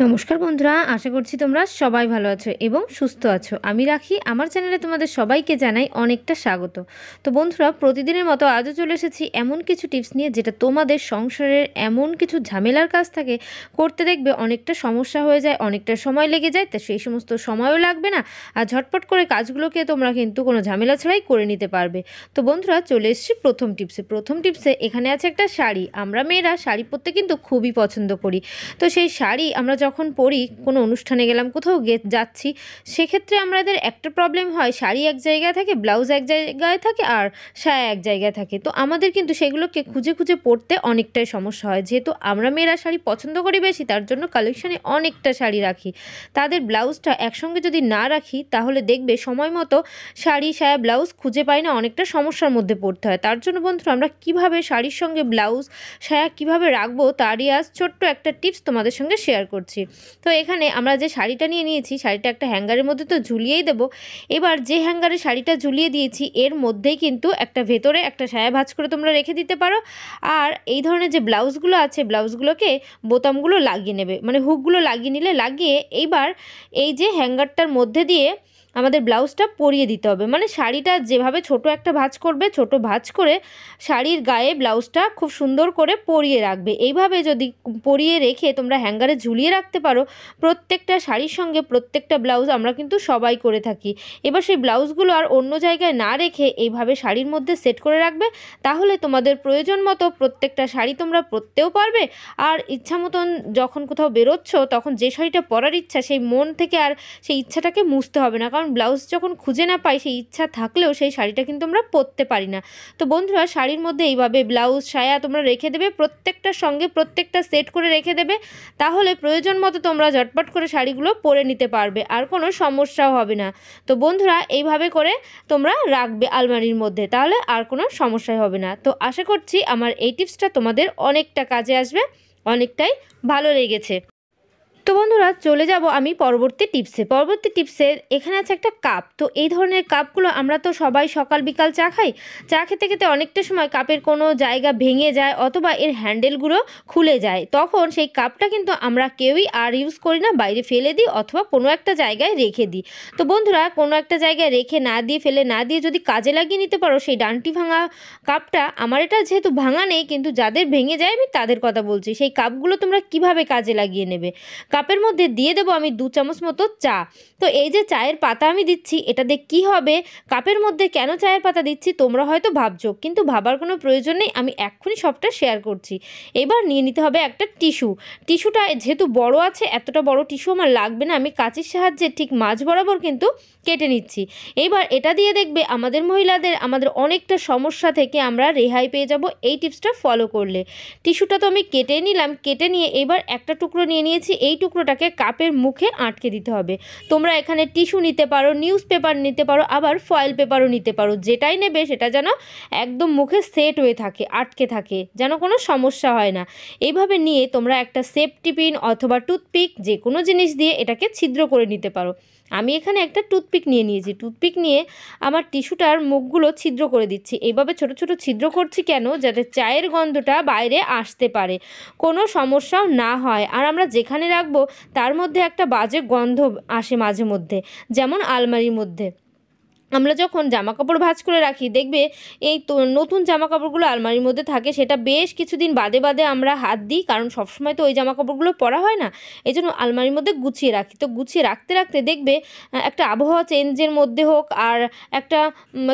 নমস্কার বন্ধুরা, আশা করছি তোমরা সবাই ভালো আছো এবং সুস্থ আছো। আমি রাখি, আমার চ্যানেলে তোমাদের সবাইকে জানাই অনেকটা স্বাগত। তো বন্ধুরা, প্রতিদিনের মতো আজও চলে এসেছি এমন কিছু টিপস নিয়ে যেটা তোমাদের সংসারের এমন কিছু ঝামেলার কাজ থাকে করতে দেখবে অনেকটা সমস্যা হয়ে যায়, অনেকটা সময় লেগে যায়। তো সেই সমস্ত সময়ও লাগবে না, আর ঝটপট করে কাজগুলোকে তোমরা কিন্তু কোনো ঝামেলা ছাড়াই করে নিতে পারবে। তো বন্ধুরা, চলে এসেছি প্রথম টিপসে। এখানে আছে একটা শাড়ি। আমরা মেয়েরা শাড়ি পরতে কিন্তু খুবই পছন্দ করি। তো সেই শাড়ি আমরা যখন পরি, কোনো অনুষ্ঠানে গেলাম, কোথাও যাচ্ছি, সেক্ষেত্রে আমাদের একটা প্রবলেম হয়, শাড়ি এক জায়গায় থাকে, ব্লাউজ এক জায়গায় থাকে, আর সায়া এক জায়গায় থাকে। তো আমাদের কিন্তু সেগুলোকে খুঁজে খুঁজে পরতে অনেকটাই সমস্যা হয়। যেহেতু আমরা মেয়েরা শাড়ি পছন্দ করি বেশি, তার জন্য কালেকশানে অনেকটা শাড়ি রাখি। তাদের ব্লাউজটা একসঙ্গে যদি না রাখি, তাহলে দেখবে সময় মতো শাড়ি, সায়া, ব্লাউজ খুঁজে পাই না, অনেকটা সমস্যার মধ্যে পড়তে হয়। তার জন্য বন্ধুরা, আমরা কিভাবে শাড়ির সঙ্গে ব্লাউজ, সায়া কিভাবে রাখবো, তারই আজ ছোট্ট একটা টিপস তোমাদের সঙ্গে শেয়ার করছি। তো এখানে আমরা যে শাড়িটা নিয়েছি, শাড়িটা একটা হ্যাঙ্গারের মধ্যে তো ঝুলিয়েই দেবো। এবার যে হ্যাঙ্গারে শাড়িটা ঝুলিয়ে দিয়েছি, এর মধ্যেই কিন্তু একটা ভেতরে একটা সায়া ভাঁজ করে তোমরা রেখে দিতে পারো। আর এই ধরনের যে ব্লাউজগুলো আছে, ব্লাউজগুলোকে বোতামগুলো লাগিয়ে নেবে, মানে হুকগুলো লাগিয়ে এইবার এই যে হ্যাঙ্গারটার মধ্যে দিয়ে আমাদের ব্লাউজটা পরিয়ে দিতে হবে। মানে শাড়িটা যেভাবে ছোট একটা ভাঁজ করবে, ছোট ভাঁজ করে শাড়ির গায়ে ব্লাউজটা খুব সুন্দর করে পরিয়ে রাখবে। এইভাবে যদি পরিয়ে রেখে তোমরা হ্যাঙ্গারে ঝুলিয়ে রাখতে পারো, প্রত্যেকটা শাড়ির সঙ্গে প্রত্যেকটা ব্লাউজ আমরা কিন্তু সবাই করে থাকি। এবার সেই ব্লাউজগুলো আর অন্য জায়গায় না রেখে এইভাবে শাড়ির মধ্যে সেট করে রাখবে। তাহলে তোমাদের প্রয়োজন মতো প্রত্যেকটা শাড়ি তোমরা পরতেও পারবে। আর ইচ্ছা মতন যখন কোথাও বেরোচ্ছ, তখন যে শাড়িটা পরার ইচ্ছা, সেই মন থেকে আর সেই ইচ্ছাটাকে মুছতে হবে না। কারণ ব্লাউজ যখন খুঁজে না পাই, সেই ইচ্ছা থাকলেও সেই শাড়িটা কিন্তু আমরা পরতে পারি না। তো বন্ধুরা, শাড়ির মধ্যে এইভাবে ব্লাউজ, সায়া তোমরা রেখে দেবে, প্রত্যেকটার সঙ্গে প্রত্যেকটা সেট করে রেখে দেবে। তাহলে প্রয়োজন মতো তোমরা ঝটপট করে শাড়িগুলো পরে নিতে পারবে, আর কোনো সমস্যাও হবে না। তো বন্ধুরা, এইভাবে করে তোমরা রাখবে আলমারির মধ্যে, তাহলে আর কোনো সমস্যাই হবে না। তো আশা করছি আমার এই টিপসটা তোমাদের অনেকটা কাজে আসবে, অনেকটাই ভালো লেগেছে। তো বন্ধুরা, চলে যাব আমি পরবর্তী টিপসে। এখানে আছে একটা কাপ। তো এই ধরনের কাপগুলো আমরা তো সবাই সকাল বিকাল চা খাই। চা খেতে খেতে অনেকটা সময় কাপের কোনো জায়গা ভেঙে যায়, অথবা এর হ্যান্ডেলগুলো খুলে যায়। তখন সেই কাপটা কিন্তু আমরা কেউই আর ইউজ করি না, বাইরে ফেলে দিই অথবা কোনো একটা জায়গায় রেখে দিই। তো বন্ধুরা, কোনো একটা জায়গায় রেখে না দিয়ে, ফেলে না দিয়ে যদি কাজে লাগিয়ে নিতে পারো সেই ডান্টি ভাঙা কাপটা। আমার এটা যেহেতু ভাঙা নেই, কিন্তু যাদের ভেঙে যায় আমি তাদের কথা বলছি। সেই কাপগুলো তোমরা কিভাবে কাজে লাগিয়ে নেবে। কাপের মধ্যে দিয়ে দেবো আমি 2 চামচ মতো চা। তো এই যে চায়ের পাতা আমি দিচ্ছি, এটা দিয়ে কী হবে, কাপের মধ্যে কেন চায়ের পাতা দিচ্ছি তোমরা হয়তো ভাবছো, কিন্তু ভাবার কোনো প্রয়োজন নেই, আমি এক্ষুনি সবটা শেয়ার করছি। এবার নিয়ে নিতে হবে একটা টিস্যুটা যেহেতু বড় আছে, এতটা বড় টিস্যু আমার লাগবে না, আমি কাঁচির সাহায্যে ঠিক মাঝ বরাবর কিন্তু কেটে নিচ্ছি। এইবার এটা দিয়ে দেখবে আমাদের মহিলাদের আমাদের অনেকটা সমস্যা থেকে আমরা রেহাই পেয়ে যাব এই টিপসটা ফলো করলে। টিস্যুটা তো আমি কেটে নিলাম, কেটে নিয়ে এবার একটা টুকরো নিয়ে নিয়েছি। এই টুকরোটাকে কাপের মুখে আটকে দিতে হবে। তোমরা এখানে টিস্যু নিতে পারো, নিউজ পেপার নিতে পারো, আবার ফয়েল পেপারও নিতে পারো। যেটাই নেবে সেটা যেন একদম মুখে সেট হয়ে থাকে, আটকে থাকে, যেন কোনো সমস্যা হয় না। এইভাবে নিয়ে তোমরা একটা সেফটি পিন অথবা টুথপিক, যে কোনো জিনিস দিয়ে এটাকে ছিদ্র করে নিতে পারো। আমি এখানে একটা টুথপিক নিয়েছি। টুথপিক নিয়ে আমার টিস্যুটার মুখগুলো ছিদ্র করে দিচ্ছি। এইভাবে ছোট ছোট ছিদ্র করছি কেন, যাতে চায়ের গন্ধটা বাইরে আসতে পারে, কোনো সমস্যাও না হয়। আর আমরা যেখানে রাখবো তার মধ্যে একটা বাজে গন্ধ আসে মাঝে মধ্যে, যেমন আলমারির মধ্যে। আমরা যখন জামাকাপড় ভাঁজ করে রাখি, দেখবে এই তো নতুন জামাকাপড়গুলো আলমারির মধ্যে থাকে, সেটা বেশ কিছুদিন বাদে বাদে আমরা হাত দিই, কারণ সবসময় তো ওই জামাকাপড়গুলো পরা হয় না, এই জন্য আলমারির মধ্যে গুছিয়ে রাখি। তো গুছিয়ে রাখতে রাখতে দেখবে একটা আবহাওয়া চেঞ্জের মধ্যে হোক, আর একটা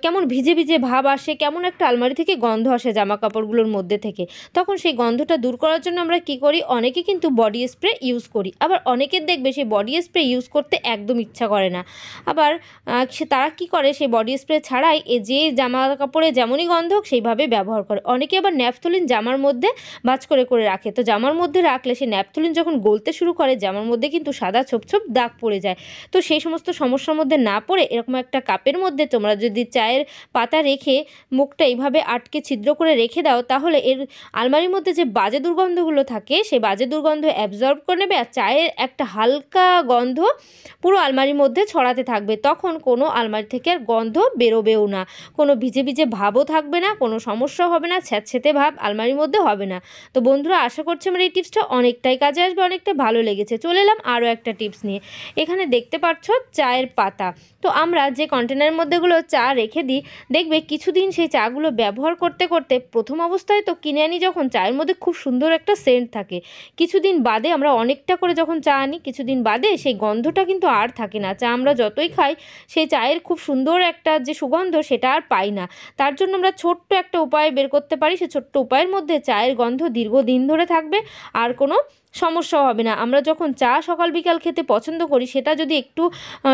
কেমন ভিজে ভিজে ভাব আসে, কেমন একটা আলমারি থেকে গন্ধ আসে জামাকাপড়গুলোর মধ্যে থেকে। তখন সেই গন্ধটা দূর করার জন্য আমরা কি করি, অনেকে কিন্তু বডি স্প্রে ইউজ করি, আবার অনেকের দেখবে সেই বডি স্প্রে ইউজ করতে একদম ইচ্ছা করে না। আবার তারা কি করে, সেই বডি স্প্রে ছাড়াই যে জামা কাপড়ে যেমনই গন্ধ হোক সেইভাবে ব্যবহার করে। অনেকে আবার ন্যাপথলিন জামার মধ্যে ভাঁজ করে করে রাখে। তো জামার মধ্যে রাখলে সেই ন্যাপথলিন যখন গলতে শুরু করে, জামার মধ্যে কিন্তু সাদা ছোপ ছোপ দাগ পড়ে যায়। তো সেই সমস্ত সমস্যার মধ্যে না পড়ে এরকম একটা কাপের মধ্যে তোমরা যদি চায়ের পাতা রেখে মুখটা এইভাবে আটকে ছিদ্র করে রেখে দাও, তাহলে এর আলমারির মধ্যে যে বাজে দুর্গন্ধগুলো থাকে, সেই বাজে দুর্গন্ধ অ্যাবজর্ব করে নেবে, আর চায়ের একটা হালকা গন্ধ পুরো আলমারির মধ্যে ছড়াতে থাকবে। তখন কোনো আলমারি থেকে আর গন্ধ বেরোবেও না, কোনো ভিজে ভিজে ভাবও থাকবে না, কোনো সমস্যা হবে না, ছ্যাঁতছ্যাঁতে ভাব আলমারির মধ্যে হবে না। তো বন্ধুরা আশা করছি আমার এই টিপসটা অনেকটাই কাজে আসবে, অনেকটা ভালো লেগেছে। চলে এলাম আরও একটা টিপস নিয়ে। এখানে দেখতে পাচ্ছ চায়ের পাতা। তো আমরা যে কন্টেনারের মধ্যেগুলো চা রেখে দিই, দেখবে কিছুদিন সেই চাগুলো ব্যবহার করতে করতে প্রথম অবস্থায় তো কিনে আনি যখন, চায়ের মধ্যে খুব সুন্দর একটা সেন্ট থাকে। কিছুদিন বাদে আমরা অনেকটা করে যখন চা আনি, কিছুদিন বাদে সেই গন্ধটা কিন্তু আর থাকে না। চা আমরা যতই খাই সেই চায়ের খুব সুন্দর একটা যে সুগন্ধ সেটা আর পাই না। তার জন্য আমরা ছোট্ট একটা উপায় বের করতে পারি। সেই ছোট্ট উপায়ের মধ্যে চায়ের গন্ধ দীর্ঘদিন ধরে থাকবে, আর কোনো সমস্যাও হবে না। আমরা যখন চা সকাল বিকাল খেতে পছন্দ করি, সেটা যদি একটু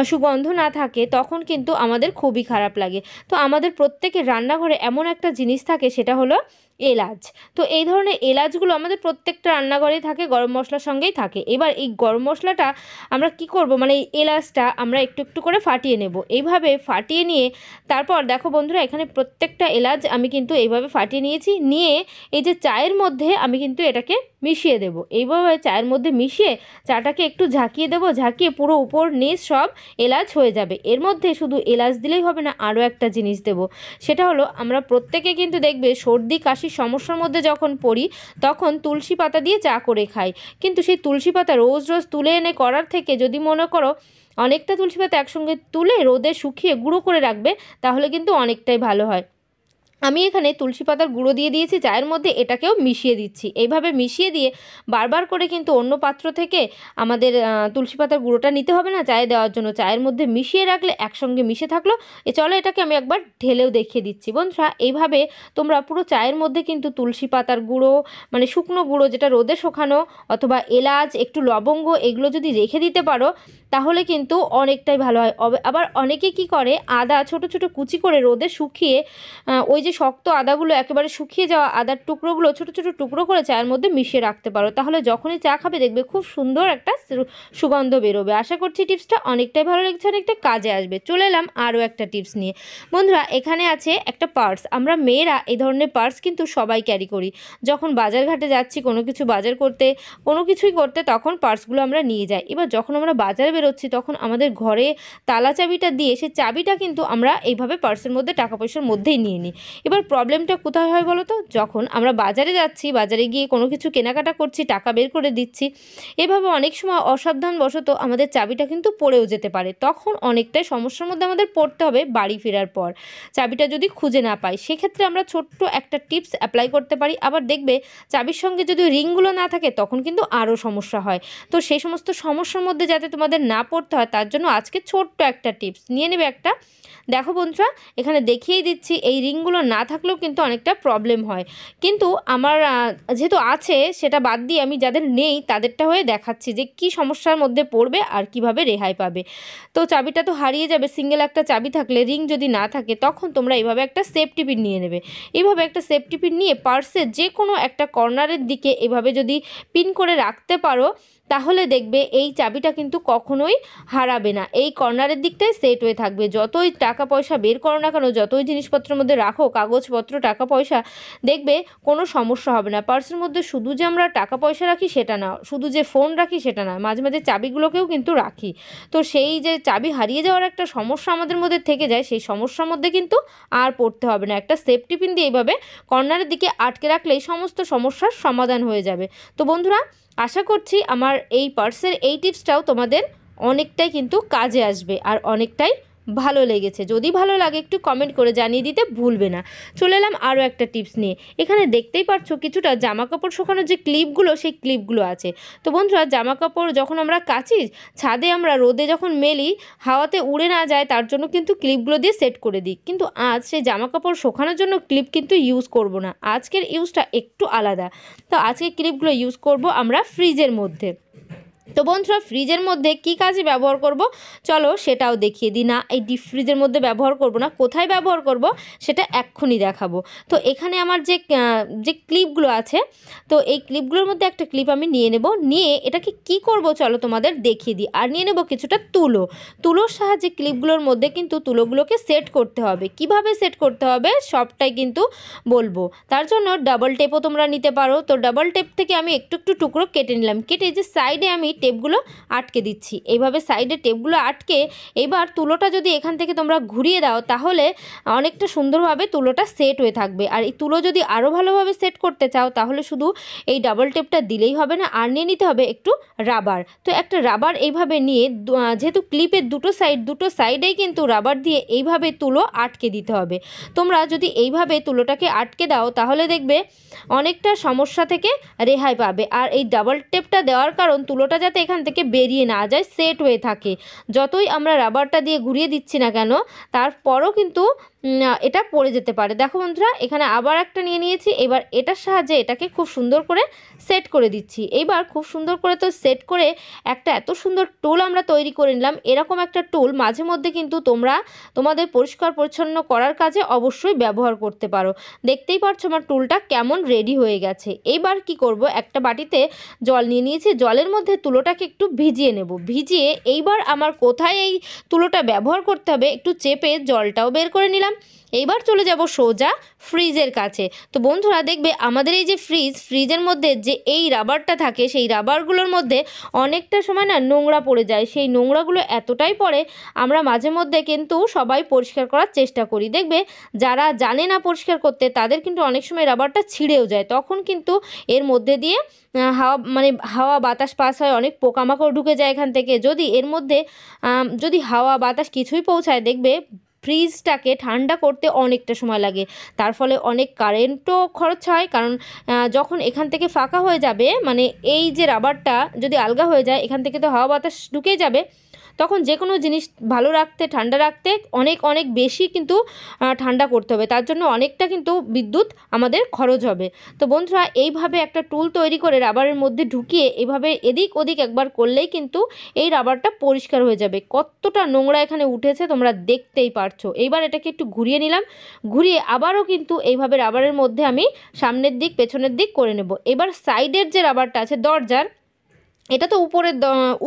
সুগন্ধ না থাকে তখন কিন্তু আমাদের খুবই খারাপ লাগে। তো আমাদের প্রত্যেকের রান্নাঘরে এমন একটা জিনিস থাকে, সেটা হলো এলাচ। তো এই ধরনের এলাচগুলো আমাদের প্রত্যেকটা রান্নাঘরেই থাকে, গরম মশলার সঙ্গেই থাকে। এবার এই গরম মশলাটা আমরা কি করব, মানে এই এলাচটা আমরা একটু একটু করে ফাটিয়ে নেব। এইভাবে ফাটিয়ে নিয়ে তারপর দেখো বন্ধুরা, এখানে প্রত্যেকটা এলাচ আমি কিন্তু এইভাবে ফাটিয়ে নিয়েছি। নিয়ে এই যে চায়ের মধ্যে আমি কিন্তু এটাকে মিশিয়ে দেব। এইভাবে চায়ের মধ্যে মিশিয়ে চাটাকে একটু ঝাঁকিয়ে দেবো, ঝাঁকিয়ে পুরো উপর নিচ সব এলাচ হয়ে যাবে। এর মধ্যে শুধু এলাচ দিলেই হবে না, আরও একটা জিনিস দেব। সেটা হলো, আমরা প্রত্যেকে কিন্তু দেখবে সর্দি কাশির সমস্যার মধ্যে যখন পড়ি তখন তুলসী পাতা দিয়ে চা করে খাই। কিন্তু সেই তুলসী পাতা রোজ রোজ তুলে এনে করার থেকে যদি মনে করো অনেকটা তুলসী পাতা একসঙ্গে তুলে রোদে শুকিয়ে গুঁড়ো করে রাখবে, তাহলে কিন্তু অনেকটাই ভালো হয়। আমি এখানে তুলসী পাতার গুঁড়ো দিয়ে দিয়েছি চায়ের মধ্যে, এটাকেও মিশিয়ে দিচ্ছি। এইভাবে মিশিয়ে দিয়ে বারবার করে কিন্তু অন্য পাত্র থেকে আমাদের তুলসী পাতার গুঁড়োটা নিতে হবে না চায়ে দেওয়ার জন্য। চায়ের মধ্যে মিশিয়ে রাখলে একসঙ্গে মিশে থাকলো। চলো এটাকে আমি একবার ঢেলেও দেখিয়ে দিচ্ছি। বন্ধুরা এইভাবে তোমরা পুরো চায়ের মধ্যে কিন্তু তুলসী পাতার গুঁড়ো, মানে শুকনো গুঁড়ো যেটা রোদে শুকানো, অথবা এলাচ, একটু লবঙ্গ, এগুলো যদি রেখে দিতে পারো তাহলে কিন্তু অনেকটাই ভালো হয়। আবার অনেকে কি করে, আদা ছোট ছোট কুচি করে রোদে শুকিয়ে ওই যে শক্ত আদাগুলো, একেবারে শুকিয়ে যাওয়া আদার টুকরোগুলো ছোট ছোট টুকরো করে চায়ের মধ্যে মিশিয়ে রাখতে পারো। তাহলে যখনই চা খাবে দেখবে খুব সুন্দর একটা সুগন্ধ বেরোবে। আশা করছি টিপসটা অনেকটাই ভালো লেগেছে, অনেকটা কাজে আসবে। চলে এলাম আরও একটা টিপস নিয়ে। বন্ধুরা এখানে আছে একটা পার্স। আমরা মেয়েরা এই ধরনের পার্স কিন্তু সবাই ক্যারি করি। যখন বাজারঘাটে যাচ্ছি কোনো কিছু বাজার করতে, কোনো কিছুই করতে, তখন পার্সগুলো আমরা নিয়ে যাই। এবার যখন আমরা বাজারে বেরোচ্ছি তখন আমাদের ঘরে তালা চাবিটা দিয়ে সেই চাবিটা কিন্তু আমরা এইভাবে পার্সের মধ্যে টাকা পয়সার মধ্যেই নিয়ে নিই। এবার প্রবলেমটা কোথায় হয় বলো তো, যখন আমরা বাজারে যাচ্ছি, বাজারে গিয়ে কোনো কিছু কেনাকাটা করছি, টাকা বের করে দিচ্ছি, এভাবে অনেক সময় অসাবধানবশত আমাদের চাবিটা কিন্তু পড়েও যেতে পারে। তখন অনেকটাই সমস্যার মধ্যে আমাদের পড়তে হবে বাড়ি ফেরার পর, চাবিটা যদি খুঁজে না পাই। সেক্ষেত্রে আমরা ছোট্ট একটা টিপস অ্যাপ্লাই করতে পারি। আবার দেখবে চাবির সঙ্গে যদি রিংগুলো না থাকে তখন কিন্তু আরও সমস্যা হয়। তো সেই সমস্ত সমস্যার মধ্যে যাতে তোমাদের না পড়তে হয়, তার জন্য আজকে ছোট্ট একটা টিপস নিয়ে নেবে একটা। দেখো বন্ধুরা এখানে দেখিয়েই দিচ্ছি, এই রিংগুলো না থাকলেও কিন্তু অনেকটা প্রবলেম হয়। কিন্তু আমার যেহেতু আছে, সেটা বাদ দিয়ে আমি যাদের নেই তাদেরটা হয়ে দেখাচ্ছি যে কি সমস্যার মধ্যে পড়বে আর কিভাবে রেহাই পাবে। তো চাবিটা তো হারিয়ে যাবে, সিঙ্গেল একটা চাবি থাকলে, রিং যদি না থাকে, তখন তোমরা এইভাবে একটা সেফটি পিন নিয়ে নেবে। এইভাবে একটা সেফটি পিন নিয়ে পার্সের যে কোনো একটা কর্নারের দিকে এভাবে যদি পিন করে রাখতে পারো, তাহলে দেখবে এই চাবিটা কিন্তু কখনোই হারাবে না, এই কর্নারের দিকটাই সেট হয়ে থাকবে। যতই টাকা পয়সা বের করো না কেন, যতই জিনিসপত্রের মধ্যে রাখো, কাগজপত্র, টাকা পয়সা, দেখবে কোনো সমস্যা হবে না। পার্সের মধ্যে শুধু যে আমরা টাকা পয়সা রাখি সেটা না, শুধু যে ফোন রাখি সেটা না, মাঝে মাঝে চাবিগুলোকেও কিন্তু রাখি। তো সেই যে চাবি হারিয়ে যাওয়ার একটা সমস্যা আমাদের মধ্যে থেকে যায়, সেই সমস্যার মধ্যে কিন্তু আর পড়তে হবে না। একটা সেফটি পিন দিয়ে এইভাবে কর্নারের দিকে আটকে রাখলেই সমস্ত সমস্যার সমাধান হয়ে যাবে। তো বন্ধুরা আশা করছি আমার এই পার্সের এই টিপসটাও তোমাদের অনেকটাই কিন্তু কাজে আসবে আর অনেকটাই ভালো লেগেছে। যদি ভালো লাগে একটু কমেন্ট করে জানিয়ে দিতে ভুলবে না। চলে এলাম আরও একটা টিপস নিয়ে। এখানে দেখতেই পাচ্ছ কিছুটা জামা কাপড় শুকানোর যে ক্লিপগুলো, সেই ক্লিপগুলো আছে। তো বন্ধুরা জামা কাপড় যখন আমরা কাচি, ছাদে আমরা রোদে যখন মেলি, হাওয়াতে উড়ে না যায় তার জন্য কিন্তু ক্লিপগুলো দিয়ে সেট করে দিই। কিন্তু আজ সেই জামা কাপড় শুকানোর জন্য ক্লিপ কিন্তু ইউজ করব না, আজকের ইউজটা একটু আলাদা। তো আজকে ক্লিপগুলো ইউজ করব আমরা ফ্রিজের মধ্যে। তো বন্ধুরা ফ্রিজের মধ্যে কি কাজে ব্যবহার করব চলো সেটাও দেখিয়ে দিই। না, এই ডিপ ফ্রিজের মধ্যে ব্যবহার করব না, কোথায় ব্যবহার করব সেটা এক্ষুনি দেখাবো। তো এখানে আমার যে ক্লিপগুলো আছে, তো এই ক্লিপগুলোর মধ্যে একটা ক্লিপ আমি নিয়ে নেব। নিয়ে এটাকে কি করব চলো তোমাদের দেখিয়ে দিই। আর নিয়ে নেব কিছুটা তুলোর সাহায্যে ক্লিপগুলোর মধ্যে কিন্তু তুলোগুলোকে সেট করতে হবে। কিভাবে সেট করতে হবে সবটাই কিন্তু বলবো। তার জন্য ডাবল টেপও তোমরা নিতে পারো। তো ডাবল টেপ থেকে আমি একটু একটু টুকরো কেটে নিলাম, কেটে যে সাইডে আমি টেপগুলো আটকে দিচ্ছি। এইভাবে সাইডে টেপগুলো আটকে এবার তুলোটা যদি এখান থেকে তোমরা ঘুরিয়ে দাও তাহলে অনেকটা সুন্দরভাবে তুলোটা সেট হয়ে থাকবে। আর এই তুলো যদি আরও ভালোভাবে সেট করতে চাও তাহলে শুধু এই ডাবল টেপটা দিলেই হবে না, আর নিয়ে নিতে হবে একটু রাবার। তো একটা রাবার এইভাবে নিয়ে যেহেতু ক্লিপের দুটো সাইডেই কিন্তু রাবার দিয়ে এইভাবে তুলো আটকে দিতে হবে। তোমরা যদি এইভাবে তুলোটাকে আটকে দাও তাহলে দেখবে অনেকটা সমস্যা থেকে রেহাই পাবে। আর এই ডাবল টেপটা দেওয়ার কারণ তুলোটা যাতে এখান থেকে বেরিয়ে না যায়, সেট হয়ে থাকে। যতই আমরা রাবারটা দিয়ে ঘুরিয়ে দিচ্ছি না কেন তারপরও কিন্তু এটা পড়ে যেতে পারে। দেখো বন্ধুরা, এখানে আবার একটা নিয়ে নিয়েছি। এবার এটার সাহায্যে এটাকে খুব সুন্দর করে সেট করে দিচ্ছি। এইবার খুব সুন্দর করে তো সেট করে একটা এত সুন্দর টুল আমরা তৈরি করে নিলাম। এরকম একটা টুল মাঝে মধ্যে কিন্তু তোমরা তোমাদের পরিষ্কার পরিচ্ছন্ন করার কাজে অবশ্যই ব্যবহার করতে পারো। দেখতেই পাচ্ছ আমার টুলটা কেমন রেডি হয়ে গেছে। এইবার কি করব, একটা বাটিতে জল নিয়ে নিয়েছি, জলের মধ্যে তুলোটাকে একটু ভিজিয়ে নেব। ভিজিয়ে এইবার আমার কোথায় এই তুলোটা ব্যবহার করতে হবে একটু চেপে জলটাও বের করে নিলাম। এইবার চলে যাব সোজা ফ্রিজের কাছে। তো বন্ধুরা দেখবে আমাদের এই যে ফ্রিজের মধ্যে যে এই রাবারটা থাকে সেই রাবারগুলোর মধ্যে অনেকটা সময় না নোংরা পড়ে যায়। সেই নোংরাগুলো এতটাই পড়ে আমরা মাঝে মধ্যে কিন্তু সবাই পরিষ্কার করার চেষ্টা করি। দেখবে যারা জানে না পরিষ্কার করতে তাদের কিন্তু অনেক সময় রাবারটা ছিঁড়েও যায়। তখন কিন্তু এর মধ্যে দিয়ে হাওয়া বাতাস পাস হয়, অনেক পোকামাকড় ঢুকে যায় এখান থেকে। যদি এর মধ্যে যদি হাওয়া বাতাস কিছুই পৌঁছায় দেখবে ফ্রিজটাকে ঠান্ডা করতে অনেকটা সময় লাগে। তার ফলে অনেক কারেন্টও খরচ হয়, কারণ যখন এখান থেকে ফাঁকা হয়ে যাবে মানে এই যে রাবারটা যদি আলগা হয়ে যায় এখান থেকে তো হাওয়া বাতাস ঢুকেই যাবে, তখন যে কোনো জিনিস ভালো রাখতে ঠান্ডা রাখতে অনেক বেশি কিন্তু ঠান্ডা করতে হবে। তার জন্য অনেকটা কিন্তু বিদ্যুৎ আমাদের খরচ হবে। তো বন্ধুরা এইভাবে একটা টুল তৈরি করে রাবারের মধ্যে ঢুকিয়ে এভাবে এদিক ওদিক একবার করলেই কিন্তু এই রাবারটা পরিষ্কার হয়ে যাবে। কতটা নোংরা এখানে উঠেছে তোমরা দেখতেই পারছো। এইবার এটাকে একটু ঘুরিয়ে নিলাম, ঘুরিয়ে আবারও কিন্তু এইভাবে রাবারের মধ্যে আমি সামনের দিক পেছনের দিক করে নেব। এবার সাইডের যে রাবারটা আছে দরজার, এটা তো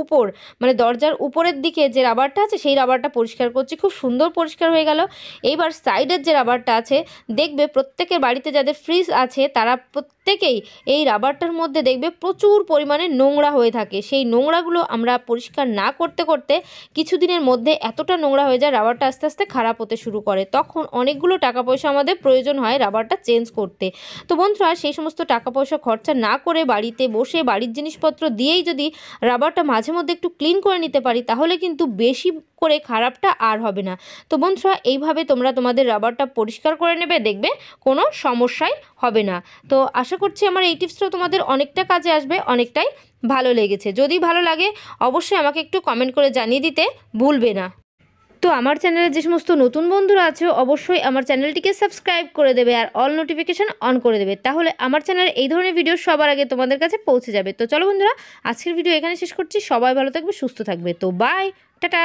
উপর মানে দরজার উপরের দিকে যে রাবারটা আছে সেই রাবারটা পরিষ্কার করছি। খুব সুন্দর পরিষ্কার হয়ে গেল। এইবার সাইডের যে রাবারটা আছে দেখবে প্রত্যেকের বাড়িতে যাদের ফ্রিজ আছে তারা প্রত্যেকেই এই রাবারটার মধ্যে দেখবে প্রচুর পরিমাণে নোংরা হয়ে থাকে। সেই নোংরাগুলো আমরা পরিষ্কার না করতে করতে কিছুদিনের মধ্যে এতটা নোংরা হয়ে যায় রাবারটা আস্তে আস্তে খারাপ হতে শুরু করে। তখন অনেকগুলো টাকা পয়সা আমাদের প্রয়োজন হয় রাবারটা চেঞ্জ করতে। তো বন্ধুরা সেই সমস্ত টাকা পয়সা খরচা না করে বাড়িতে বসে বাড়ির জিনিসপত্র দিয়েই যদি রাবারটা মাঝে মধ্যে একটু ক্লিন করে নিতে পারি তাহলে কিন্তু বেশি করে খারাপটা আর হবে না। তো বন্ধুরা এইভাবে তোমরা তোমাদের রাবারটা পরিষ্কার করে নেবে, দেখবে কোনো সমস্যাই হবে না। তো আশা করছি আমার এই টিপসটাও তোমাদের অনেকটা কাজে আসবে, অনেকটাই ভালো লেগেছে। যদি ভালো লাগে অবশ্যই আমাকে একটু কমেন্ট করে জানিয়ে দিতে ভুলবে না। তো আমার চ্যানেলে যে সমস্ত নতুন বন্ধুরা আছে অবশ্যই আমার চ্যানেলটিকে সাবস্ক্রাইব করে দেবে আর অল নোটিফিকেশান অন করে দেবে, তাহলে আমার চ্যানেলে এই ধরনের ভিডিও সবার আগে তোমাদের কাছে পৌঁছে যাবে। তো চলো বন্ধুরা আজকের ভিডিও এখানে শেষ করছি। সবাই ভালো থাকবে, সুস্থ থাকবে। তো বাই, টাটা।